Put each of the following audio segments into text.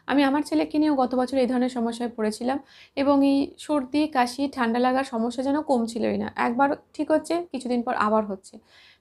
আমি আমার ছেলেকে নিয়েও গত বছর এই ধরনের সমস্যায় পড়েছিলাম এবং এই সর্দি, কাশি, ঠান্ডা লাগার সমস্যা যেন কমছিলই না। একবার ঠিক হচ্ছে, কিছুদিন পর আবার হচ্ছে।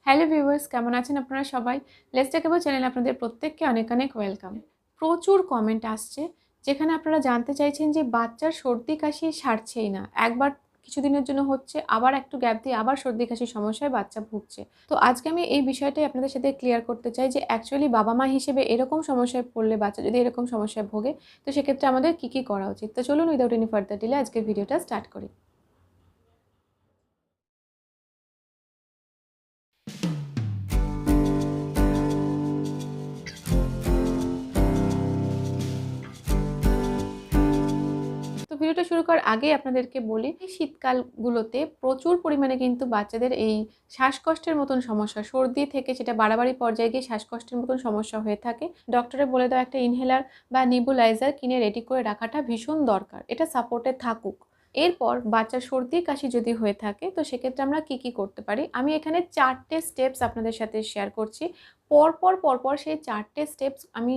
হ্যালো ভিউয়ার্স, কেমন আছেন আপনারা সবাই? লেটস টক অ্যাবাউট চ্যানেলে আপনাদের প্রত্যেককে অনেক অনেক ওয়েলকাম। প্রচুর কমেন্ট আসছে যেখানে আপনারা জানতে চাইছেন যে বাচ্চার সর্দি কাশি সারছেই না। একবার কিছুদিনের জন্য হচ্ছে, আবার একটু গ্যাপ দিয়ে আবার সর্দি কাশির সমস্যায় বাচ্চা ভুগছে। তো আজকে আমি এই বিষয়টাই আপনাদের সাথে ক্লিয়ার করতে চাই যে অ্যাকচুয়ালি বাবা-মা হিসেবে এরকম সমস্যায় পড়লে, বাচ্চা যদি এরকম সমস্যায় ভোগে, তো সেক্ষেত্রে আমাদের কী করা উচিত। তো চলুন উইদাউট এনি ফার্দার ডিলে আজকের ভিডিওটা স্টার্ট করি। তো ভিডিওটা শুরু করার আগেই আপনাদেরকে বলি, এই শীতকালগুলোতে প্রচুর পরিমাণে কিন্তু বাচ্চাদের এই শ্বাসকষ্টের মতন সমস্যা, সর্দি থেকে সেটা বাড়াবাড়ি পর্যায়ে গিয়ে শ্বাসকষ্টের মতন সমস্যা হয়ে থাকে। ডক্টরে বলে দেওয়া একটা ইনহেলার বা নেবুলাইজার কিনে রেডি করে রাখাটা ভীষণ দরকার, এটা সাপোর্টে থাকুক। এরপর বাচ্চার সর্দি কাশি যদি হয়ে থাকে, তো সেক্ষেত্রে আমরা কি করতে পারি, আমি এখানে 4টে স্টেপস আপনাদের সাথে শেয়ার করছি। পরপর সেই 4টে স্টেপস আমি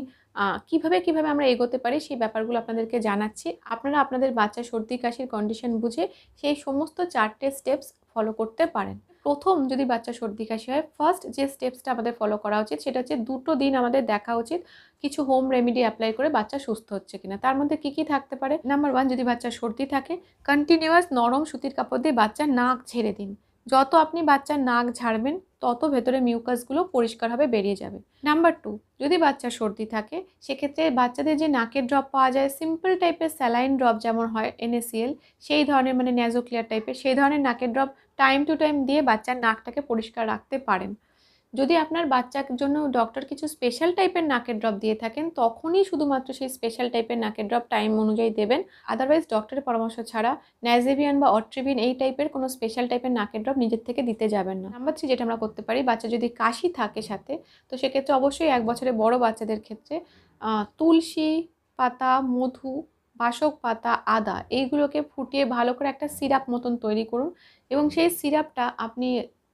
কিভাবে আমরা এগোতে পারি সেই ব্যাপারগুলো আপনাদেরকে জানাচ্ছি। আপনারা আপনাদের বাচ্চার সর্দি কাশির কন্ডিশন বুঝে সেই সমস্ত 4টে স্টেপস ফলো করতে পারেন। প্রথম যদি বাচ্চার সর্দি কাশি হয়, ফার্স্ট যে স্টেপসটা আমাদের ফলো করা উচিত সেটা হচ্ছে 2টো দিন আমাদের দেখা উচিত কিছু হোম রেমেডি অ্যাপ্লাই করে বাচ্চা সুস্থ হচ্ছে কিনা। তার মধ্যে কি থাকতে পারে? নাম্বার 1, যদি বাচ্চার সর্দি থাকে, কন্টিনিউয়াস নরম সুতির কাপড় দিয়ে বাচ্চার নাক ঝেড়ে দিন। যত আপনি বাচ্চার নাক ঝাড়বেন তত ভেতরে মিউকাসগুলো পরিষ্কারভাবে বেরিয়ে যাবে। নাম্বার 2, যদি বাচ্চার সর্দি থাকে সেক্ষেত্রে বাচ্চাদের যে নাকের ড্রপ পাওয়া যায়, সিম্পল টাইপের স্যালাইন ড্রপ যেমন হয় NaCl, সেই ধরনের মানে ন্যাজোক্লিয়ার টাইপের, সেই ধরনের নাকের ড্রপ টাইম টু টাইম দিয়ে বাচ্চার নাকটাকে পরিষ্কার রাখতে পারেন। যদি আপনার বাচ্চার জন্য ডক্টর কিছু স্পেশাল টাইপের নাকের ড্রপ দিয়ে থাকেন, তখনই শুধুমাত্র সেই স্পেশাল টাইপের নাকের ড্রপ টাইম অনুযায়ী দেবেন। আদারওয়াইজ ডক্টরের পরামর্শ ছাড়া নাইজেভিয়ান বা অট্রিভিন এই টাইপের কোনো স্পেশাল টাইপের নাকের ড্রপ নিজের থেকে দিতে যাবেন না। নাম্বার 3, যেটা আমরা করতে পারি, বাচ্চা যদি কাশি থাকে সাথে, তো সেক্ষেত্রে অবশ্যই 1 বছরের বড় বাচ্চাদের ক্ষেত্রে তুলসী পাতা, মধু, বাসক পাতা, আদা এইগুলোকে ফুটিয়ে ভালো করে একটা সিরাপ মতন তৈরি করুন এবং সেই সিরাপটা আপনি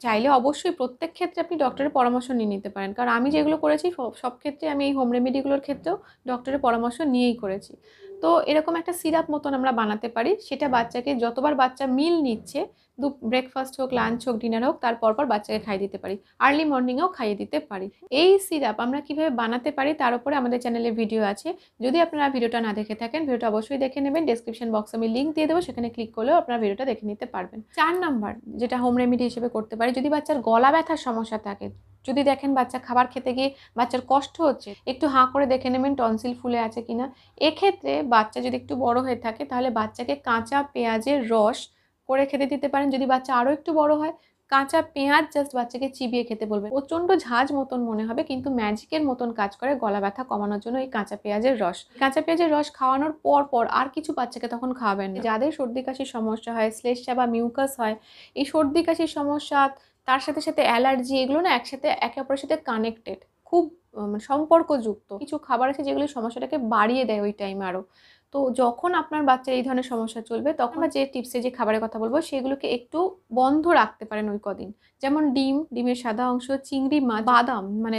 চাইলে অবশ্যই প্রত্যেক ক্ষেত্রে আপনি ডক্টরের পরামর্শ নিয়ে নিতে পারেন। কারণ আমি যেগুলো করেছি সব ক্ষেত্রে আমি এই হোম রেমেডিগুলোর ক্ষেত্রেও ডক্টরের পরামর্শ নিয়েই করেছি। তো এরকম একটা সিরাপ মতন আমরা বানাতে পারি, সেটা বাচ্চাকে যতবার বাচ্চা মিল নিচ্ছে, ব্রেকফাস্ট হোক, লাঞ্চ হোক, ডিনার হোক, তার পরপর বাচ্চাকে খাইয়ে দিতে পারি। আর্লি মর্নিংয়েও খাইয়ে দিতে পারি। এই সিরাপ আমরা কিভাবে বানাতে পারি তার উপরে আমাদের চ্যানেলে ভিডিও আছে। যদি আপনারা ভিডিওটা না দেখে থাকেন, ভিডিওটা অবশ্যই দেখে নেবেন। ডেসক্রিপশন বক্সে আমি লিঙ্ক দিয়ে দেবো, সেখানে ক্লিক করলেও আপনারা ভিডিওটা দেখে নিতে পারবেন। 4 নাম্বার যেটা হোম রেমেডি হিসেবে করতে পারি, যদি বাচ্চার গলা ব্যথার সমস্যা থাকে, যদি দেখেন বাচ্চা খাবার খেতে গিয়ে বাচ্চার কষ্ট হচ্ছে, একটু হাঁ করে দেখে নেবেন টনসিল ফুলে আছে কিনা। এক্ষেত্রে বাচ্চা যদি একটু বড় হয়ে থাকে, তাহলে বাচ্চাকে কাঁচা পেঁয়াজের রস করে খেতে দিতে পারেন। যদি বাচ্চা আরও একটু বড় হয়, কাঁচা পেঁয়াজ জাস্ট বাচ্চাকে চিবিয়ে খেতে বলবেন। প্রচণ্ড ঝাঁজ মতন মনে হবে, কিন্তু ম্যাজিকের মতন কাজ করে গলা ব্যথা কমানোর জন্য এই কাঁচা পেঁয়াজের রস। কাঁচা পেঁয়াজের রস খাওয়ানোর পর আর কিছু বাচ্চাকে তখন খাওয়াবেন না। যাদের সর্দি কাশির সমস্যা হয়, শ্লেষ্মা বা মিউকাস হয়, এই সর্দি কাশির সমস্যা তার সাথে অ্যালার্জি, এগুলো না একসাথে একে অপরের সাথে কানেক্টেড, খুব সম্পর্কযুক্ত। কিছু খাবার আছে যেগুলো সমস্যাটাকে বাড়িয়ে দেয় ওই টাইমে আরও। তো যখন আপনার বাচ্চার এই ধরনের সমস্যা চলবে, তখন আমরা যে টিপসে যে খাবারের কথা বলবো সেগুলোকে একটু বন্ধ রাখতে পারেন ওই কদিন। যেমন ডিমের সাদা অংশ, চিংড়ি মাছ, বাদাম মানে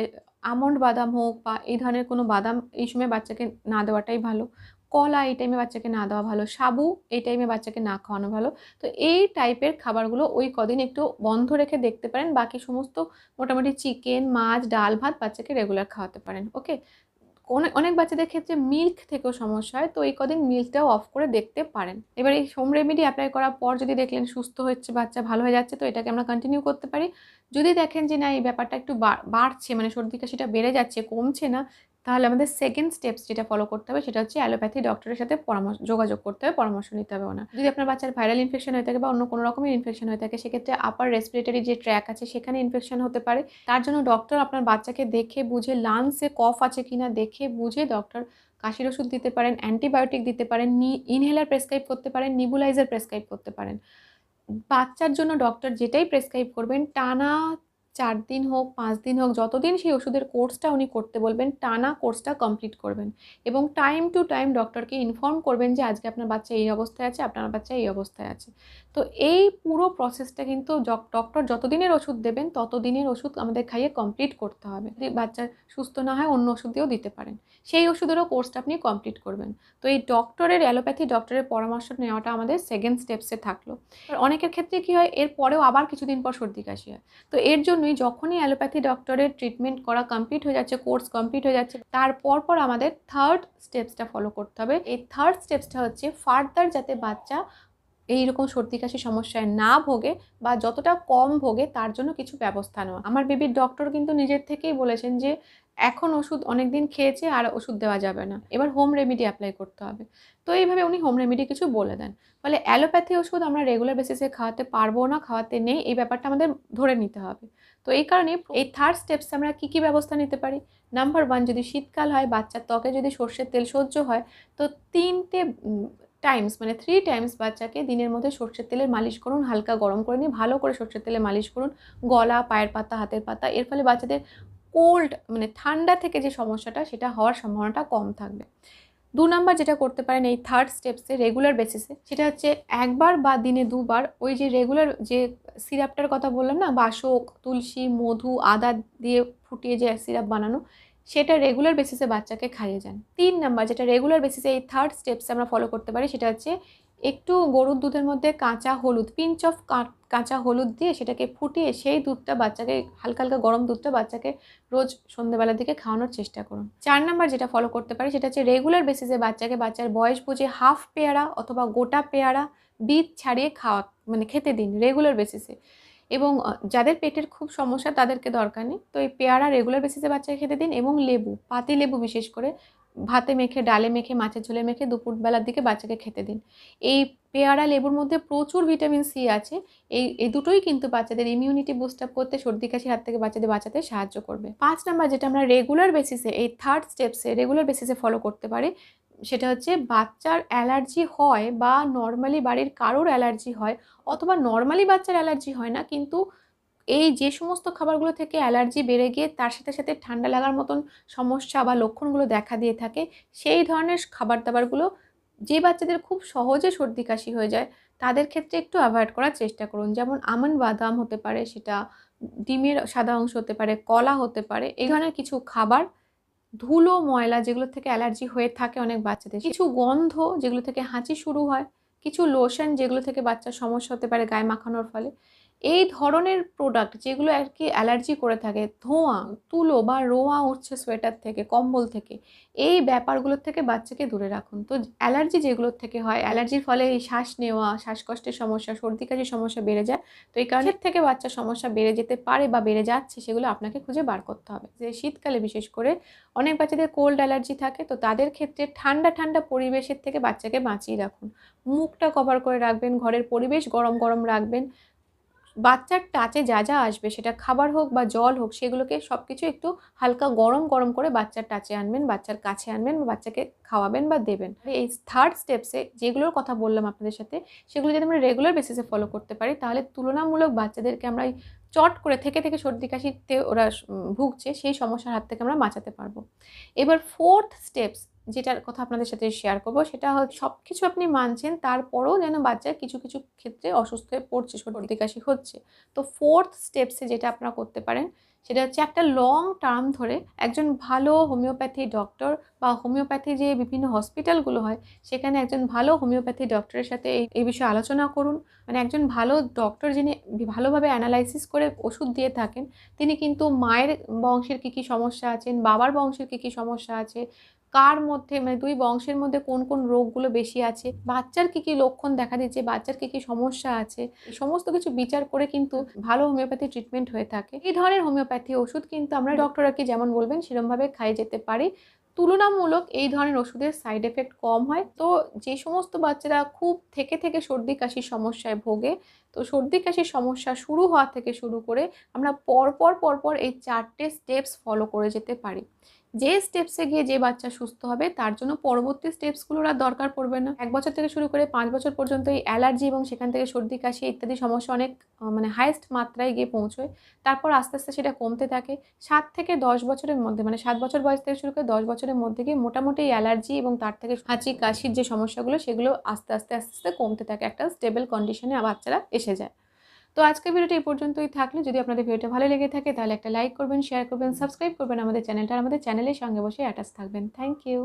আমন্ড বাদাম হোক বা এই ধরনের কোনো বাদাম এই সময় বাচ্চাকে না দেওয়াটাই ভালো। কলা এই টাইমে বাচ্চাকে না দেওয়া ভালো। সাবু এই টাইমে বাচ্চাকে না খাওয়ানো ভালো। তো এই টাইপের খাবারগুলো ওই কদিন একটু বন্ধ রেখে দেখতে পারেন। বাকি সমস্ত মোটামুটি চিকেন, মাছ, ডাল, ভাত বাচ্চাকে রেগুলার খাওয়াতে পারেন। ওকে? অনেক বাচ্চাদের ক্ষেত্রে মিল্ক থেকেও সমস্যা হয়, তো এই কদিন মিল্কটাও অফ করে দেখতে পারেন। এবার এই হোম রেমেডি অ্যাপ্লাই করার পর যদি দেখলেন সুস্থ হচ্ছে বাচ্চা, ভালো হয়ে যাচ্ছে, তো এটাকে আমরা কন্টিনিউ করতে পারি। যদি দেখেন যে না, এই ব্যাপারটা একটু বাড়ছে, মানে সর্দি কাশিটা বেড়ে যাচ্ছে, কমছে না, তাহলে আমাদের সেকেন্ড স্টেপস যেটা ফলো করতে হবে সেটা হচ্ছে অ্যালোপ্যাথি ডক্টরের সাথে যোগাযোগ করতে হবে, পরামর্শ নিতে হবে ওনার। যদি আপনার বাচ্চার ভাইরাল ইনফেকশন হয়ে থাকে বা অন্য কোনো রকমের ইনফেকশন হয়ে থাকে, সেক্ষেত্রে আপার রেসপিরেটরি যে ট্র্যাক আছে সেখানে ইনফেকশন হতে পারে। তার জন্য ডক্টর আপনার বাচ্চাকে দেখে বুঝে, লাংসে কফ আছে কিনা দেখে বুঝে ডক্টর কাশির ওষুধ দিতে পারেন, অ্যান্টিবায়োটিক দিতে পারেন, ইনহেলার প্রেসক্রাইব করতে পারেন, নেবুলাইজার প্রেসক্রাইব করতে পারেন। বাচ্চার জন্য ডক্টর যেটাই প্রেসক্রাইব করবেন, টানা 4 দিন হোক, 5 দিন হোক, যতদিন সেই ওষুধের কোর্সটা উনি করতে বলবেন, টানা কোর্সটা কমপ্লিট করবেন এবং টাইম টু টাইম ডক্টরকে ইনফর্ম করবেন যে আজকে আপনার বাচ্চা এই অবস্থায় আছে, আপনার বাচ্চা এই অবস্থায় আছে। তো এই পুরো প্রসেসটা কিন্তু ডক্টর যতদিনের ওষুধ দেবেন ততদিনের ওষুধ আমাদের খাইয়ে কমপ্লিট করতে হবে। যদি বাচ্চা সুস্থ না হয় অন্য ওষুধ দিয়েও দিতে পারেন। সেই ওষুধেরও কোর্সটা আপনি কমপ্লিট করবেন। তো এই অ্যালোপ্যাথি ডক্টরের পরামর্শ নেওয়াটা আমাদের সেকেন্ড স্টেপসে থাকলো। অনেকের ক্ষেত্রে কী হয়, এর পরেও আবার কিছুদিন পর সর্দি কাশি হয়। তো এর জন্যই যখনই অ্যালোপ্যাথি ডক্টরের ট্রিটমেন্ট করা কমপ্লিট হয়ে যাচ্ছে, কোর্স কমপ্লিট হয়ে যাচ্ছে, তারপর আমাদের থার্ড স্টেপসটা ফলো করতে হবে। এই থার্ড স্টেপসটা হচ্ছে ফার্দার যাতে বাচ্চা এইরকম সর্দি কাশি সমস্যায় না ভোগে বা যতটা কম ভোগে তার জন্য কিছু ব্যবস্থা নেওয়া। আমার বেবির ডক্টর কিন্তু নিজের থেকেই বলেছেন যে এখন ওষুধ অনেক দিন খেয়েছে, আর ওষুধ দেওয়া যাবে না, এবার হোম রেমেডি অ্যাপ্লাই করতে হবে। তো এইভাবে উনি হোম রেমেডি কিছু বলে দেন। ফলে অ্যালোপ্যাথি ওষুধ আমরা রেগুলার বেসিসে খাওয়াতে পারবো না, খাওয়াতে নেই, এই ব্যাপারটা আমাদের ধরে নিতে হবে। তো এই কারণে এই থার্ড স্টেপসে আমরা কী ব্যবস্থা নিতে পারি। নাম্বার 1, যদি শীতকাল হয়, বাচ্চার ত্বকে যদি সর্ষের তেল সহ্য হয়, তো 3 টাইমস বাচ্চাকে দিনের মধ্যে সর্ষের তেলের মালিশ করুন, হালকা গরম করে নিয়ে ভালো করে সর্ষের তেলে মালিশ করুন, গলা, পায়ের পাতা, হাতের পাতা। এর ফলে বাচ্চাদের ঠান্ডা থেকে যে সমস্যাটা সেটা হওয়ার সম্ভাবনাটা কম থাকবে। 2 নাম্বার যেটা করতে পারেন এই থার্ড স্টেপসে রেগুলার বেসিসে, সেটা হচ্ছে একবার বা দিনে 2 বার ওই যে রেগুলার যে সিরাপটার কথা বললাম না, বাসক, তুলসী, মধু, আদা দিয়ে ফুটিয়ে যে সিরাপ বানানো, সেটা রেগুলার বেসিসে বাচ্চাকে খাইয়ে যান। 3 নাম্বার যেটা রেগুলার বেসিসে এই থার্ড স্টেপসে আমরা ফলো করতে পারি, সেটা হচ্ছে একটু গরুর দুধের মধ্যে কাঁচা হলুদ, পিঞ্চ অফ কাঁচা হলুদ দিয়ে সেটাকে ফুটিয়ে সেই দুধটা বাচ্চাকে, হালকা হালকা গরম দুধটা বাচ্চাকে রোজ সন্ধ্যেবেলার দিকে খাওয়ানোর চেষ্টা করুন। 4 নাম্বার যেটা ফলো করতে পারি সেটা হচ্ছে রেগুলার বেসিসে বাচ্চাকে বাচ্চার বয়স বুঝে হাফ পেয়ারা অথবা গোটা পেয়ারা বীজ ছাড়িয়ে খেতে দিন রেগুলার বেসিসে। এবং যাদের পেটের খুব সমস্যা তাদেরকে দরকার নেই, তো এই পেয়ারা রেগুলার বেসিসে বাচ্চাকে খেতে দিন। এবং লেবু, পাতি লেবু বিশেষ করে ভাতে মেখে, ডালে মেখে, মাছের ঝোলে মেখে দুপুরবেলার দিকে বাচ্চাকে খেতে দিন। এই পেয়ারা লেবুর মধ্যে প্রচুর ভিটামিন সি আছে। এই দুটোই কিন্তু বাচ্চাদের ইমিউনিটি বুস্ট আপ করতে, সর্দি কাশির হাত থেকে বাচ্চাদের বাঁচাতে সাহায্য করবে। 5 নাম্বার যেটা আমরা রেগুলার বেসিসে এই থার্ড স্টেপসে রেগুলার বেসিসে ফলো করতে পারি, সেটা হচ্ছে বাচ্চার অ্যালার্জি হয় বা নর্মালি বাড়ির কারোর অ্যালার্জি হয়, অথবা নর্মালি বাচ্চার অ্যালার্জি হয় না, কিন্তু এই যে সমস্ত খাবারগুলো থেকে অ্যালার্জি বেড়ে গিয়ে তার সাথে সাথে ঠান্ডা লাগার মতন সমস্যা বা লক্ষণগুলো দেখা দিয়ে থাকে, সেই ধরনের খাবার দাবারগুলো যে বাচ্চাদের খুব সহজে সর্দি কাশি হয়ে যায় তাদের ক্ষেত্রে একটু অ্যাভয়েড করার চেষ্টা করুন। যেমন আমন্ড বাদাম হতে পারে, সেটা ডিমের সাদা অংশ হতে পারে, কলা হতে পারে, এই ধরনের কিছু খাবার। ধুলো, ময়লা যেগুলো থেকে অ্যালার্জি হয়ে থাকে অনেক বাচ্চাদের, কিছু গন্ধ যেগুলো থেকে হাঁচি শুরু হয়, কিছু লোশন যেগুলো থেকে বাচ্চার সমস্যা হতে পারে গায়ে মাখানোর ফলে, এই ধরনের প্রোডাক্ট যেগুলো আর কি অ্যালার্জি করে থাকে, ধোঁয়া, তুলো বা রোঁয়া উঠছে সোয়েটার থেকে, কম্বল থেকে, এই ব্যাপারগুলোর থেকে বাচ্চাকে দূরে রাখুন। তো অ্যালার্জি যেগুলোর থেকে হয়, অ্যালার্জির ফলে এই শ্বাস নেওয়া, শ্বাসকষ্টের সমস্যা, সর্দি কাশির সমস্যা বেড়ে যায়। তো এই কারণের থেকে বাচ্চার সমস্যা বেড়ে যেতে পারে বা বেড়ে যাচ্ছে, সেগুলো আপনাকে খুঁজে বার করতে হবে। যে শীতকালে বিশেষ করে অনেক বাচ্চাদের কোল্ড অ্যালার্জি থাকে, তো তাদের ক্ষেত্রে ঠান্ডা ঠান্ডা পরিবেশের থেকে বাচ্চাকে বাঁচিয়ে রাখুন। মুখটা কভার করে রাখবেন, ঘরের পরিবেশ গরম গরম রাখবেন। বাচ্চার টাচে যা যা আসবে, সেটা খাবার হোক বা জল হোক, সেগুলোকে সব কিছু একটু হালকা গরম গরম করে বাচ্চার টাচে আনবেন, বাচ্চার কাছে আনবেন বা বাচ্চাকে খাওয়াবেন বা দেবেন। এই থার্ড স্টেপসে যেগুলোর কথা বললাম আপনাদের সাথে, সেগুলো যদি আমরা রেগুলার বেসিসে ফলো করতে পারি, তাহলে তুলনামূলক বাচ্চাদেরকে আমরা চট করে থেকে সর্দি কাশিতে ওরা ভুগছে, সেই সমস্যার হাত থেকে আমরা বাঁচাতে পারবো। এবার ফোর্থ স্টেপস যেটার কথা আপনাদের সাথে শেয়ার করব, সেটা হচ্ছে সব কিছু আপনি মানছেন, তারপরেও যেন বাচ্চার কিছু কিছু ক্ষেত্রে অসুস্থ হয়ে পড়ছে, সর্দি কাশি হচ্ছে। তো ফোর্থ স্টেপসে যেটা আপনারা করতে পারেন, সেটা হচ্ছে একটা লং টার্ম ধরে একজন ভালো হোমিওপ্যাথি ডক্টর বা হোমিওপ্যাথি যে বিভিন্ন হসপিটালগুলো হয়, সেখানে একজন ভালো হোমিওপ্যাথি ডক্টরের সাথে এই বিষয়ে আলোচনা করুন। একজন ভালো ডক্টর যিনি ভালোভাবে অ্যানালাইসিস করে ওষুধ দিয়ে থাকেন, তিনি কিন্তু মায়ের বংশের কী কী সমস্যা আছেন, বাবার বংশের কী কী সমস্যা আছে, কার মধ্যে দুই বংশের মধ্যে কোন কোন রোগগুলো বেশি আছে, বাচ্চার কী কী লক্ষণ দেখা দিচ্ছে, বাচ্চার কী কী সমস্যা আছে, এই সমস্ত কিছু বিচার করে কিন্তু ভালো হোমিওপ্যাথি ট্রিটমেন্ট হয়ে থাকে। এই ধরনের হোমিওপ্যাথি ওষুধ কিন্তু আমরা ডক্টররা কি যেমন বলবেন সেরকমভাবে খাইয়ে যেতে পারি। তুলনামূলক এই ধরনের ওষুধের সাইড এফেক্ট কম হয়। তো যে সমস্ত বাচ্চারা খুব থেকে সর্দি কাশির সমস্যায় ভোগে, তো সর্দি কাশির সমস্যা শুরু হওয়া থেকে শুরু করে আমরা পরপর এই 4টে স্টেপস ফলো করে যেতে পারি। যে স্টেপসে গিয়ে যে বাচ্চা সুস্থ হবে তার জন্য পরবর্তী স্টেপসগুলোর আর দরকার পড়বে না। ১ বছর থেকে শুরু করে ৫ বছর পর্যন্ত এই অ্যালার্জি এবং সেখান থেকে সর্দি কাশি ইত্যাদি সমস্যা অনেক মানে হাইয়েস্ট মাত্রায় গিয়ে পৌঁছয়। তারপর আস্তে, আস্তে সেটা কমতে থাকে। ৭ থেকে ১০ বছরের মধ্যে মানে ৭ বছর বয়স থেকে শুরু করে ১০ বছরের মধ্যে গিয়ে মোটামুটি এই অ্যালার্জি এবং তার থেকে হাঁচি কাশির যে সমস্যাগুলো সেগুলো আস্তে, আস্তে, আস্তে, আস্তে কমতে থাকে। একটা স্টেবল কন্ডিশনে বাচ্চারা এসে যায়। তো আজকের ভিডিওটা এই পর্যন্তই থাকলো। যদি আপনাদের ভিডিওটা ভালো লেগে থাকে তাহলে একটা লাইক করবেন, শেয়ার করবেন, সাবস্ক্রাইব করবেন আমাদের চ্যানেলটা। আর আমাদের চ্যানেলের সঙ্গে বসে অ্যাটাচ থাকবেন। Thank you.